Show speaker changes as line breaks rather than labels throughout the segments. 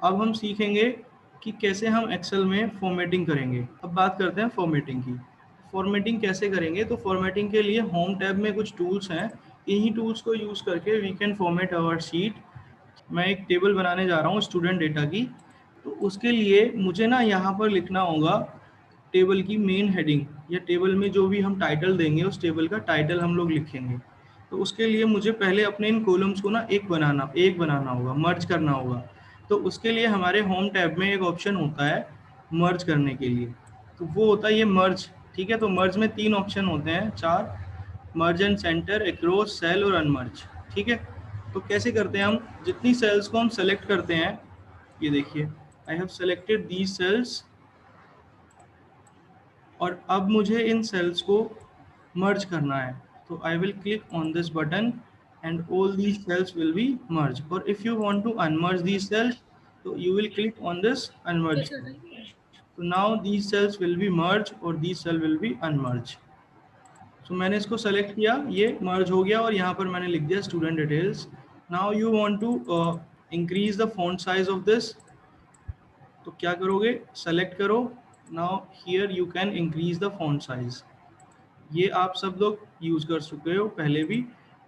अब हम सीखेंगे कि कैसे हम एक्सेल में फॉर्मेटिंग करेंगे। अब बात करते हैं फॉर्मेटिंग की। फॉर्मेटिंग कैसे करेंगे? तो फॉर्मेटिंग के लिए होम टैब में कुछ टूल्स हैं, इन्हीं टूल्स को यूज़ करके we can format our sheet. मैं एक टेबल बनाने जा रहा हूँ स्टूडेंट डेटा की, तो उसके लिए मुझे ना यहाँ पर लिखना होगा टेबल की मेन हेडिंग, या टेबल में जो भी हम टाइटल देंगे उस टेबल का टाइटल हम लोग लिखेंगे। तो उसके लिए मुझे पहले अपने इन कॉलम्स को ना एक बनाना होगा, मर्ज करना होगा। तो उसके लिए हमारे होम टैब में एक ऑप्शन होता है मर्ज करने के लिए, तो वो होता है ये मर्ज। ठीक है, तो मर्ज में 3 ऑप्शन होते हैं, 4, merge and centre, across, cell और अनमर्ज। ठीक है, तो कैसे करते हैं हम? जितनी सेल्स को हम सेलेक्ट करते हैं, ये देखिए I have selected these cells, और अब मुझे इन सेल्स को मर्ज करना है। तो I will click on this button and all these cells will be merge, और if you want to unmerge these cells, तो you will click on this unmerge. So now these cells will be merged और these cell will be unmerged. So मैंने इसको select किया, ये मर्ज हो गया, और यहाँ पर मैंने लिख दिया student details. Now you want to increase the font size of this, तो क्या करोगे? सेलेक्ट करो। Now here you can increase the font size. ये आप सब लोग यूज कर चुके हो पहले भी।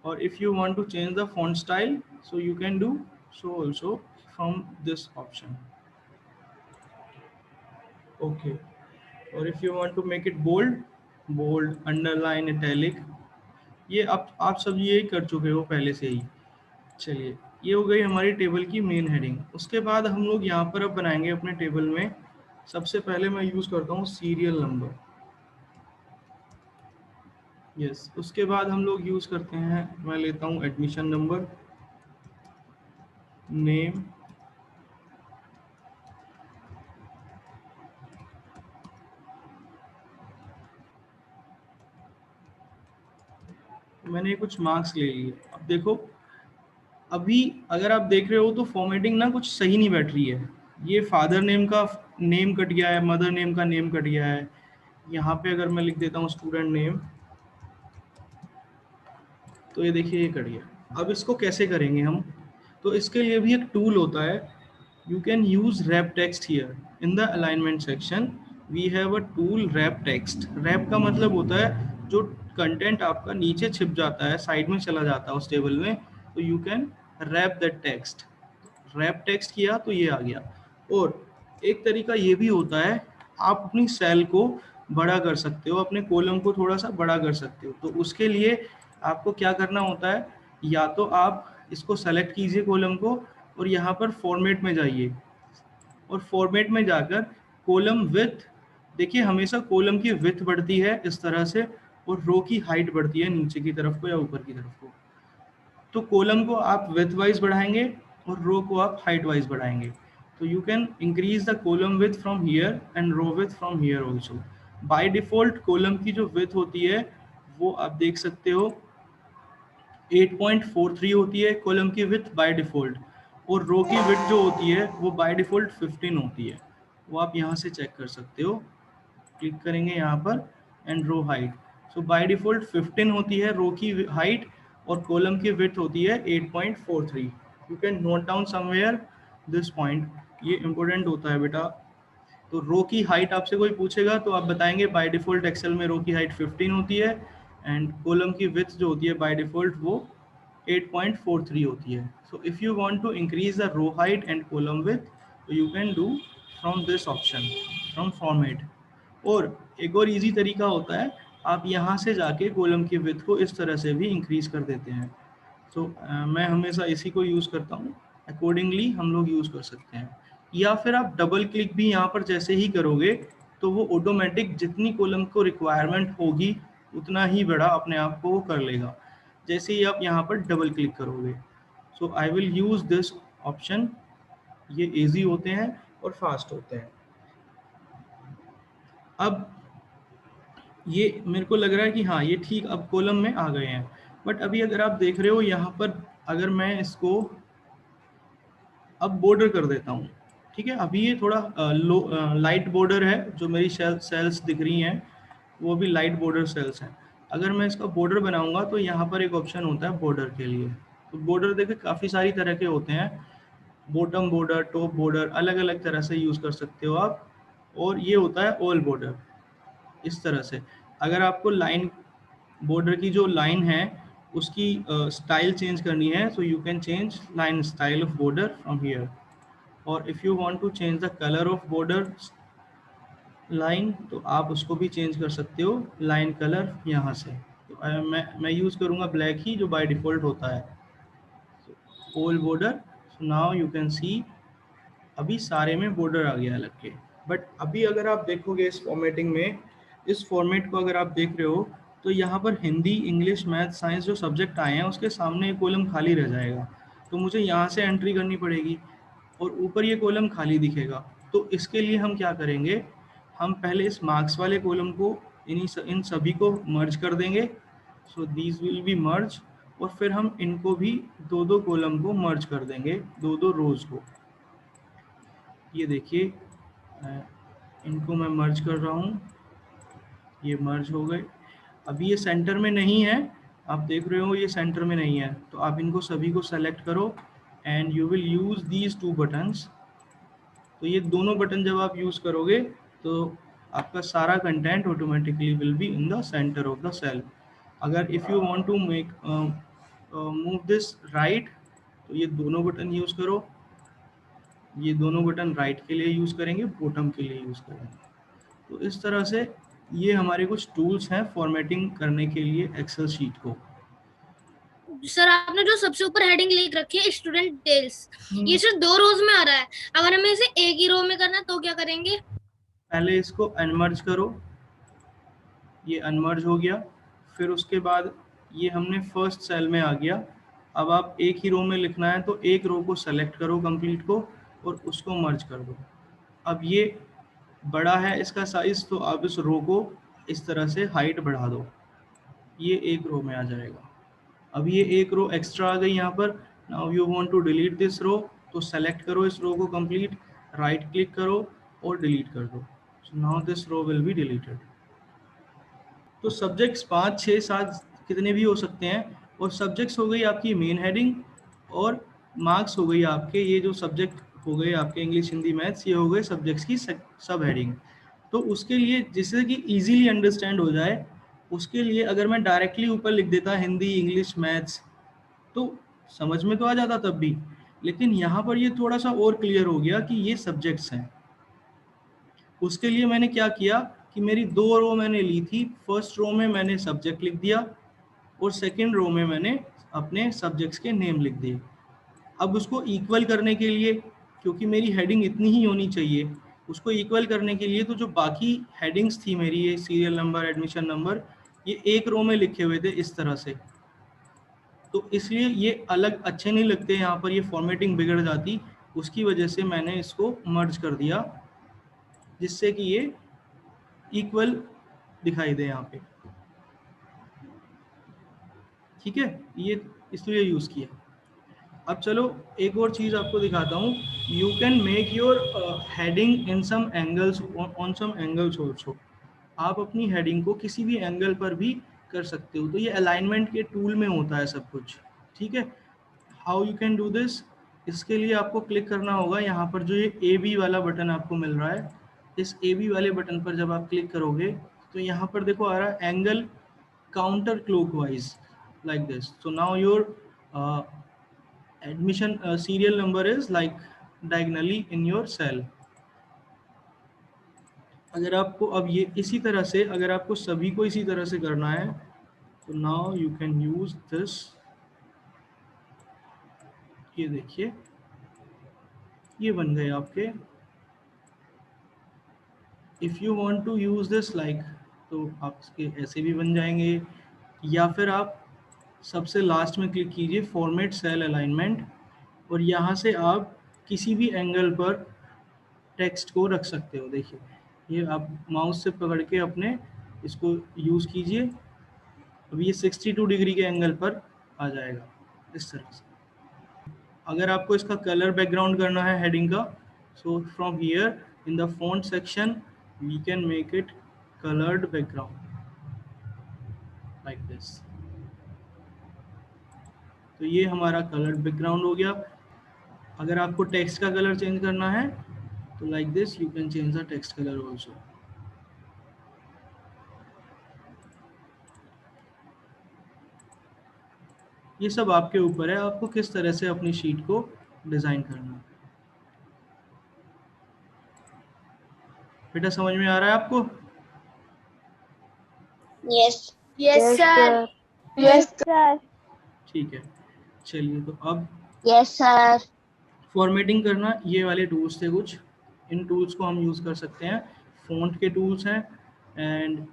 और if you want to change the font style, so you can do so also from this option. Okay, और if you want to make it bold, underline, italic, ये आप सब ये कर चुके हो पहले से ही। चलिए, ये हो गई हमारी टेबल की मेन हेडिंग। उसके बाद हम लोग यहाँ पर अब बनाएंगे अपने टेबल में, सबसे पहले मैं यूज़ करता हूँ सीरियल नंबर। यस, उसके बाद हम लोग यूज़ करते हैं, मैं लेता हूँ एडमिशन नंबर, नेम, मैंने कुछ मार्क्स ले लिए। अब देखो, अभी अगर आप देख रहे हो तो फॉर्मेटिंग ना कुछ सही नहीं बैठ रही है। ये फादर नेम का नेम कट गया है, मदर नेम का नेम कट गया है। यहाँ पे अगर मैं लिख देता हूँ स्टूडेंट नेम, तो ये देखिए ये कट गया। अब इसको कैसे करेंगे हम? तो इसके लिए भी एक टूल होता है, you can use wrap text here in the alignment section. We have a tool wrap text. Wrap का मतलब होता है जो कंटेंट आपका नीचे छिप जाता है, साइड में चला जाता है उस टेबल में, तो you can wrap that text. Wrap text किया तो ये आ गया। और एक तरीका ये भी होता है, आप अपनी सेल को बड़ा कर सकते हो, अपने कॉलम को थोड़ा सा बड़ा कर सकते हो। तो उसके लिए आपको क्या करना होता है, या तो आप इसको सेलेक्ट कीजिए कॉलम को, और यहाँ पर फॉर्मेट में जाइए, और फॉर्मेट में जाकर कॉलम विथ, देखिए हमेशा कॉलम की विथ बढ़ती है इस तरह से, और रो की हाइट बढ़ती है नीचे की तरफ को या ऊपर की तरफ को। तो कॉलम को आप विथ वाइज बढ़ाएंगे और रो को आप हाइट वाइज बढ़ाएंगे। तो you can increase the column width from here and row width from here also. By default column की जो विथ होती है वो आप देख सकते हो 8.43 होती है कॉलम की विथ बाय डिफॉल्ट, और रो की विथ जो होती है वो बाय डिफॉल्ट 15 होती है। वो आप यहाँ से चेक कर सकते हो, क्लिक करेंगे यहाँ पर and row height. So by default 15 होती है रो की हाइट, और कॉलम की विड्थ होती है 8.43। You can note down somewhere this point, ये इंपॉर्टेंट होता है बेटा। तो रो की हाइट आपसे कोई पूछेगा तो आप बताएंगे बाय डिफॉल्ट एक्सेल में रो की हाइट 15 होती है, एंड कॉलम की विड्थ जो होती है बाय डिफॉल्ट वो 8.43 होती है। So if you want to increase the row height and column width, तो you can do from this option, from format. और एक और इजी तरीका होता है, आप यहाँ से जाके कॉलम की विड्थ को इस तरह से भी इंक्रीज कर देते हैं। तो मैं हमेशा इसी को यूज़ करता हूँ, अकॉर्डिंगली हम लोग यूज़ कर सकते हैं। या फिर आप डबल क्लिक भी यहाँ पर जैसे ही करोगे तो वो ऑटोमेटिक जितनी कॉलम को रिक्वायरमेंट होगी उतना ही बड़ा अपने आप को वो कर लेगा, जैसे ही आप यहाँ पर डबल क्लिक करोगे। So I will use this option, ये इजी होते हैं और फास्ट होते हैं। अब ये मेरे को लग रहा है कि हाँ ये ठीक अब कॉलम में आ गए हैं, बट अभी अगर आप देख रहे हो यहाँ पर, अगर मैं इसको अब बॉर्डर कर देता हूँ, ठीक है, अभी ये थोड़ा लाइट बॉर्डर है, जो मेरी सेल्स दिख रही हैं वो भी लाइट बॉर्डर सेल्स हैं। अगर मैं इसका बॉर्डर बनाऊंगा तो यहाँ पर एक ऑप्शन होता है बॉर्डर के लिए। तो बॉर्डर देखिए काफ़ी सारी तरह के होते हैं, बॉटम बॉर्डर, टॉप बॉर्डर, अलग अलग तरह से यूज कर सकते हो आप। और ये होता है ऑल बॉर्डर, इस तरह से। अगर आपको लाइन बॉर्डर की जो लाइन है उसकी स्टाइल चेंज करनी है, so you can change line style of border from here. और if you want to change the colour of border line, तो आप उसको भी चेंज कर सकते हो लाइन कलर यहाँ से। तो मैं यूज़ करूँगा ब्लैक ही, जो बाय डिफ़ॉल्ट होता है। All border, so now you can see अभी सारे में बॉर्डर आ गया अलग के। बट अभी अगर आप देखोगे इस फॉर्मेटिंग में, इस फॉर्मेट को अगर आप देख रहे हो, तो यहाँ पर हिंदी, इंग्लिश, मैथ, साइंस जो सब्जेक्ट आए हैं उसके सामने एक कॉलम खाली रह जाएगा। तो मुझे यहाँ से एंट्री करनी पड़ेगी और ऊपर ये कॉलम खाली दिखेगा। तो इसके लिए हम क्या करेंगे, हम पहले इस मार्क्स वाले कॉलम को इन सभी को मर्ज कर देंगे। So these will be merge. और फिर हम इनको भी दो दो कॉलम को मर्ज कर देंगे, दो दो रोज को। ये देखिए, इनको मैं मर्ज कर रहा हूँ, ये मर्ज हो गए। अभी ये सेंटर में नहीं है, आप देख रहे हो ये सेंटर में नहीं है, तो आप इनको सभी को सेलेक्ट करो and you will use these two buttons. तो ये दोनों बटन जब आप यूज करोगे तो आपका सारा content automatically will be in the centre of the cell. अगर if you want to make move this right, तो ये दोनों बटन यूज करो। ये दोनों बटन राइट के लिए यूज करेंगे, बॉटम के लिए यूज करेंगे। तो इस तरह से ये हमारे कुछ टूल्स हैं फॉर्मेटिंग करने के लिए एक्सेल शीट को।
सर आपने जो सबसे ऊपर हेडिंग लिख रखी है स्टूडेंट डिटेल्स, ये सिर्फ 2 रोज में आ रहा है। अगर हमें इसे एक ही रो में करना है तो क्या करेंगे?
पहले इसको अनमर्ज करो, ये अनमर्ज हो गया। फिर उसके बाद ये हमने फर्स्ट सेल में आ गया। अब आप एक ही रो में लिखना है तो एक रो को सेलेक्ट करो कंप्लीट को और उसको मर्ज कर दो। अब ये बड़ा है इसका साइज, तो आप इस रो को इस तरह से हाइट बढ़ा दो, ये एक रो में आ जाएगा। अब ये एक रो एक्स्ट्रा आ गई यहाँ पर। Now you want to delete this row, तो सेलेक्ट करो इस रो को कंप्लीट, राइट क्लिक करो और डिलीट कर दो। So now this row will be deleted. तो सब्जेक्ट्स 5, 6, 7 कितने भी हो सकते हैं। और सब्जेक्ट्स हो गई आपकी मेन हेडिंग, और मार्क्स हो गई आपके ये जो सब्जेक्ट हो गए आपके इंग्लिश, हिंदी, मैथ्स, ये हो गए सब्जेक्ट्स की सब हेडिंग। तो उसके लिए जिससे कि इजीली अंडरस्टैंड हो जाए, उसके लिए अगर मैं डायरेक्टली ऊपर लिख देता हिंदी, इंग्लिश, मैथ्स, तो समझ में तो आ जाता तब भी। लेकिन यहाँ पर ये थोड़ा सा और क्लियर हो गया कि ये सब्जेक्ट्स हैं। उसके लिए मैंने क्या किया कि मेरी 2 रो मैंने ली थी। फर्स्ट रो में मैंने सब्जेक्ट लिख दिया और सेकंड रो में मैंने अपने सब्जेक्ट्स के नेम लिख दिए। अब उसको इक्वल करने के लिए, क्योंकि मेरी हेडिंग इतनी ही होनी चाहिए, उसको इक्वल करने के लिए तो जो बाकी हेडिंग्स थी मेरी, ये सीरियल नंबर, एडमिशन नंबर, ये एक रो में लिखे हुए थे इस तरह से। तो इसलिए ये अलग अच्छे नहीं लगते, यहाँ पर ये फॉर्मेटिंग बिगड़ जाती। उसकी वजह से मैंने इसको मर्ज कर दिया, जिससे कि ये इक्वल दिखाई दे यहाँ पे। ठीक है, ये इसलिए यूज़ किया। अब चलो एक और चीज़ आपको दिखाता हूँ। You can make your heading in some angles, on some angles also. आप अपनी हेडिंग को किसी भी एंगल पर भी कर सकते हो। तो ये अलाइनमेंट के टूल में होता है सब कुछ। ठीक है, how you can do this. इसके लिए आपको क्लिक करना होगा यहाँ पर, जो ये ए बी वाला बटन आपको मिल रहा है। इस ए बी वाले बटन पर जब आप क्लिक करोगे तो यहाँ पर देखो आ रहा है angle counter clockwise, like this. So now your admission serial number is like diagonally in your cell. अगर आपको अब ये इसी तरह से, अगर आपको सभी को इसी तरह से करना है, तो now you can use this. ये देखिए, ये बन गए आपके। If you want to use this like, तो आपके ऐसे भी बन जाएंगे। या फिर आप सबसे लास्ट में क्लिक कीजिए फॉर्मेट सेल अलाइनमेंट, और यहाँ से आप किसी भी एंगल पर टेक्स्ट को रख सकते हो। देखिए, ये आप माउस से पकड़ के अपने इसको यूज़ कीजिए। अब ये 62 डिग्री के एंगल पर आ जाएगा इस तरह से। अगर आपको इसका कलर बैकग्राउंड करना है हेडिंग का, so from here in the font section we can make it coloured background like this. तो ये हमारा कलर्ड बैकग्राउंड हो गया। अगर आपको टेक्स्ट का कलर चेंज करना है तो like this you can change the text colour also. ये सब आपके ऊपर है, आपको किस तरह से अपनी शीट को डिजाइन करना है। बेटा समझ में आ रहा है आपको?
Yes
yes sir.
Yes sir.
ठीक है, चलिए तो अब
यस सर।
फॉर्मेटिंग करना, ये वाले टूल्स थे कुछ, इन टूल्स को हम यूज़ कर सकते हैं। फ़ॉन्ट के टूल्स हैं, एंड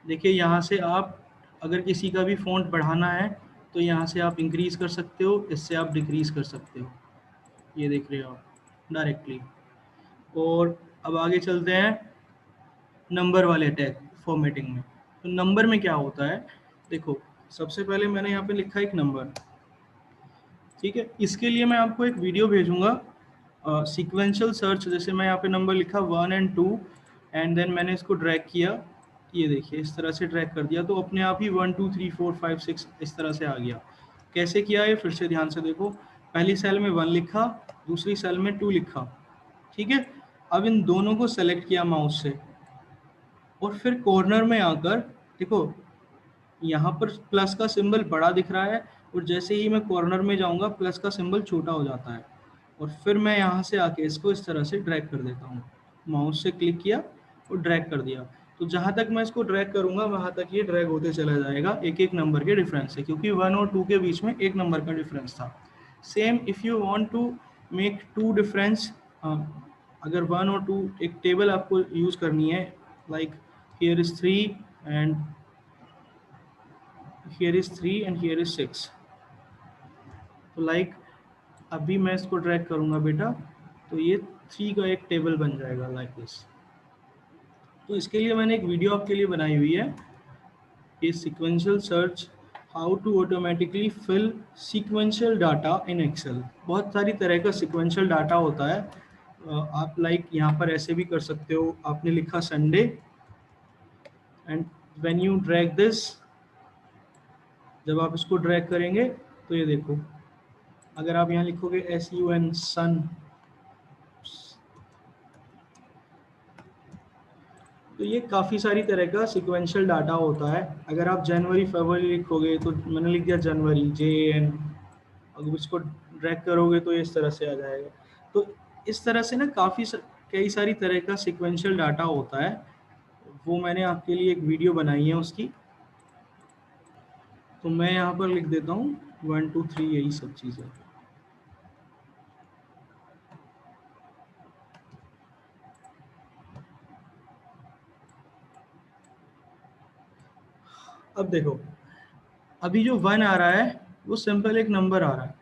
देखिए यहाँ से आप अगर किसी का भी फ़ॉन्ट बढ़ाना है तो यहाँ से आप इंक्रीज़ कर सकते हो, इससे आप डिक्रीज़ कर सकते हो, ये देख रहे हो आप डायरेक्टली। और अब आगे चलते हैं नंबर वाले टैग फॉर्मेटिंग में। तो नंबर में क्या होता है, देखो सबसे पहले मैंने यहाँ पे लिखा एक नंबर, ठीक है। इसके लिए मैं आपको एक वीडियो भेजूंगा सीक्वेंशियल सर्च। जैसे मैं यहाँ पे नंबर लिखा 1 और 2 एंड देन मैंने इसको ड्रैग किया, ये देखिए इस तरह से ड्रैग कर दिया तो अपने आप ही 1 2 3 4 5 6 इस तरह से आ गया। कैसे किया ये फिर से ध्यान से देखो, पहली सेल में 1 लिखा, दूसरी सेल में 2 लिखा, ठीक है। अब इन दोनों को सेलेक्ट किया माउस से और फिर कॉर्नर में आकर देखो यहाँ पर प्लस का सिंबल बड़ा दिख रहा है और जैसे ही मैं कॉर्नर में जाऊंगा प्लस का सिंबल छोटा हो जाता है। और फिर मैं यहाँ से आके इसको इस तरह से ड्रैग कर देता हूँ, माउस से क्लिक किया और ड्रैग कर दिया। तो जहाँ तक मैं इसको ड्रैग करूँगा वहाँ तक ये ड्रैग होते चला जाएगा एक एक नंबर के डिफरेंस से, क्योंकि 1 और 2 के बीच में एक नंबर का डिफरेंस था। Same if you want to make 2 difference, अगर 1 और 2 एक टेबल आपको यूज़ करनी है, like here is 3 and here is 3 and here is 6, तो लाइक अभी मैं इसको ड्रैग करूंगा बेटा तो ये 3 का एक टेबल बन जाएगा लाइक दिस। तो इसके लिए मैंने एक वीडियो आपके लिए बनाई हुई है, ये sequential search how to automatically fill sequential data in Excel. बहुत सारी तरह का सीक्वेंशियल डाटा होता है, आप लाइक यहाँ पर ऐसे भी कर सकते हो, आपने लिखा Sunday and when you drag this, जब आप इसको ड्रैग करेंगे तो ये देखो, अगर आप यहाँ लिखोगे SUN सन, तो ये काफ़ी सारी तरह का सीक्वेंशियल डाटा होता है। अगर आप जनवरी फरवरी लिखोगे तो मैंने लिख दिया जनवरी JN, अगर इसको ड्रैग करोगे तो ये इस तरह से आ जाएगा। तो इस तरह से ना कई सारी तरह का सीक्वेंशियल डाटा होता है, वो मैंने आपके लिए एक वीडियो बनाई है उसकी, तो मैं यहाँ पर लिख देता हूँ 1 2 3 यही सब चीज़ें। अब देखो, अभी जो 1 आ रहा है वो सिंपल एक नंबर आ रहा है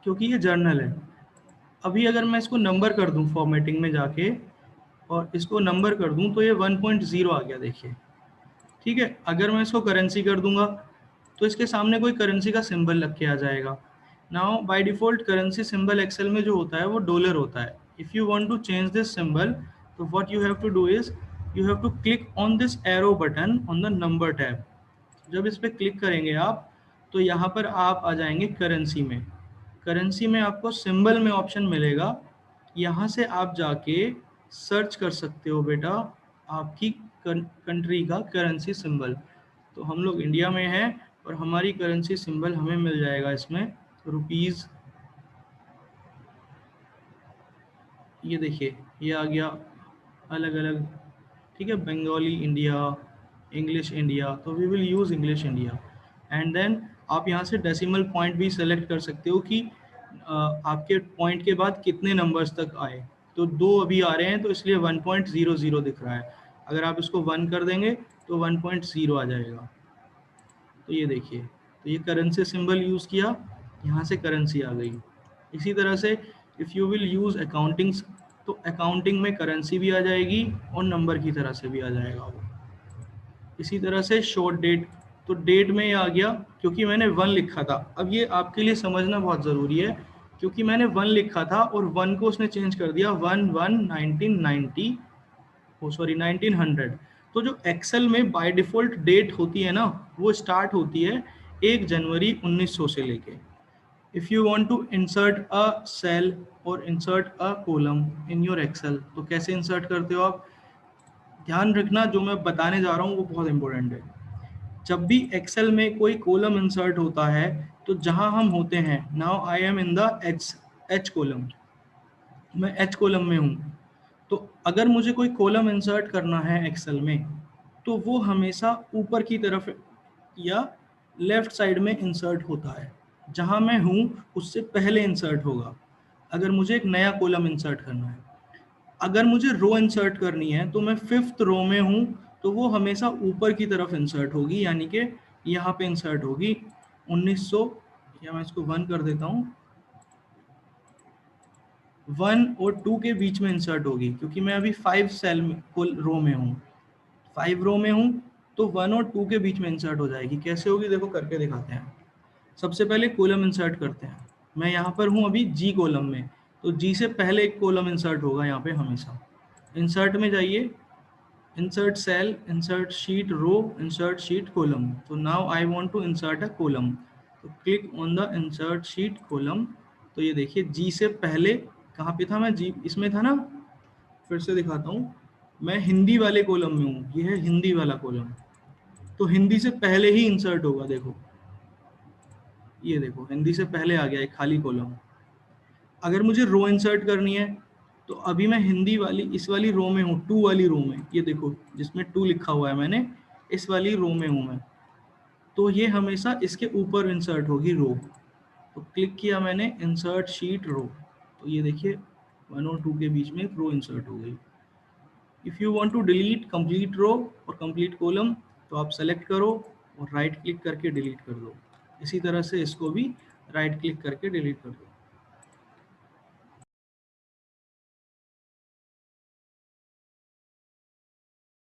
क्योंकि ये जर्नल है। अभी अगर मैं इसको नंबर कर दूं फॉर्मेटिंग में जाके और इसको नंबर कर दूं तो ये 1.0 आ गया, देखिए, ठीक है। अगर मैं इसको करेंसी कर दूंगा तो इसके सामने कोई करेंसी का सिंबल लग के आ जाएगा। Now by default currency symbol Excel में जो होता है वो डॉलर होता है। If you want to change this symbol तो what you have to do is you have to click on this arrow button on the number tab. जब इस पर क्लिक करेंगे आप तो यहाँ पर आप आ जाएंगे करेंसी में। करेंसी में आपको सिंबल में ऑप्शन मिलेगा, यहाँ से आप जाके सर्च कर सकते हो बेटा आपकी कंट्री का करेंसी सिंबल। तो हम लोग इंडिया में हैं और हमारी करेंसी सिंबल हमें मिल जाएगा इसमें रुपीज़। ये देखिए ये आ गया अलग अलग, ठीक है, बंगाली इंडिया, इंग्लिश इंडिया, तो we will use English India. And then आप यहाँ से डेसिमल पॉइंट भी सेलेक्ट कर सकते हो कि आपके पॉइंट के बाद कितने नंबर्स तक आए। तो 2 अभी आ रहे हैं तो इसलिए 1.00 दिख रहा है। अगर आप इसको 1 कर देंगे तो 1.0 आ जाएगा। तो ये देखिए, तो ये करेंसी सिंबल यूज़ किया, यहाँ से करेंसी आ गई। इसी तरह से if you will use accounting तो अकाउंटिंग में करेंसी भी आ जाएगी और नंबर की तरह से भी आ जाएगा वो। इसी तरह से शॉर्ट डेट, तो डेट में ये आ गया क्योंकि मैंने 1 लिखा था। अब ये आपके लिए समझना बहुत ज़रूरी है क्योंकि मैंने 1 लिखा था और 1 को उसने चेंज कर दिया 1900। तो जो एक्सेल में बाय डिफ़ॉल्ट डेट होती है ना वो स्टार्ट होती है 1 जनवरी 1900 से लेके। If you want to insert a cell और insert a column in your Excel, तो कैसे इंसर्ट करते हो आप? ध्यान रखना, जो मैं बताने जा रहा हूँ वो बहुत इंपॉर्टेंट है। जब भी एक्सेल में कोई कॉलम इंसर्ट होता है, तो जहां हम होते हैं, now I am in the H column, मैं एच कॉलम में हूँ, तो अगर मुझे कोई कॉलम इंसर्ट करना है एक्सेल में, तो वो हमेशा ऊपर की तरफ या लेफ्ट साइड में इंसर्ट होता है। जहां मैं हूँ उससे पहले इंसर्ट होगा अगर मुझे एक नया कॉलम इंसर्ट करना है। अगर मुझे रो इंसर्ट करनी है तो मैं 5th रो में हूँ, तो वो हमेशा ऊपर की तरफ इंसर्ट होगी, यानी कि यहाँ पे इंसर्ट होगी 1900, या मैं इसको 1 कर देता हूँ, 1 और 2 के बीच में इंसर्ट होगी, क्योंकि मैं अभी 5 सेल में रो में हूँ, 5 रो में हूँ, तो 1 और 2 के बीच में इंसर्ट हो जाएगी। कैसे होगी देखो, करके दिखाते हैं। सबसे पहले कॉलम इंसर्ट करते हैं। मैं यहाँ पर हूँ अभी जी कॉलम में, तो जी से पहले एक कॉलम इंसर्ट होगा यहाँ पे हमेशा। इंसर्ट में जाइए, insert cell, insert sheet row, insert sheet column. तो now I want to insert a column, तो click on the insert sheet column. तो ये देखिए जी से पहले कहाँ पे था मैं, जी इसमें था ना, फिर से दिखाता हूँ, मैं हिंदी वाले कॉलम में हूँ, ये है हिंदी वाला कॉलम, तो हिंदी से पहले ही इंसर्ट होगा। देखो ये देखो, हिंदी से पहले आ गया एक खाली कॉलम। अगर मुझे रो इंसर्ट करनी है, तो अभी मैं हिंदी वाली इस वाली रो में हूँ, 2 वाली रो में, ये देखो जिसमें 2 लिखा हुआ है मैंने, इस वाली रो में हूँ मैं, तो ये हमेशा इसके ऊपर इंसर्ट होगी रो। तो क्लिक किया मैंने इंसर्ट शीट रो, तो ये देखिए 1 और 2 के बीच में एक रो इंसर्ट हो गई। If you want to delete complete row और कंप्लीट कॉलम, तो आप सेलेक्ट करो और राइट क्लिक करके डिलीट कर दो। इसी तरह से इसको भी राइट क्लिक करके डिलीट कर दो।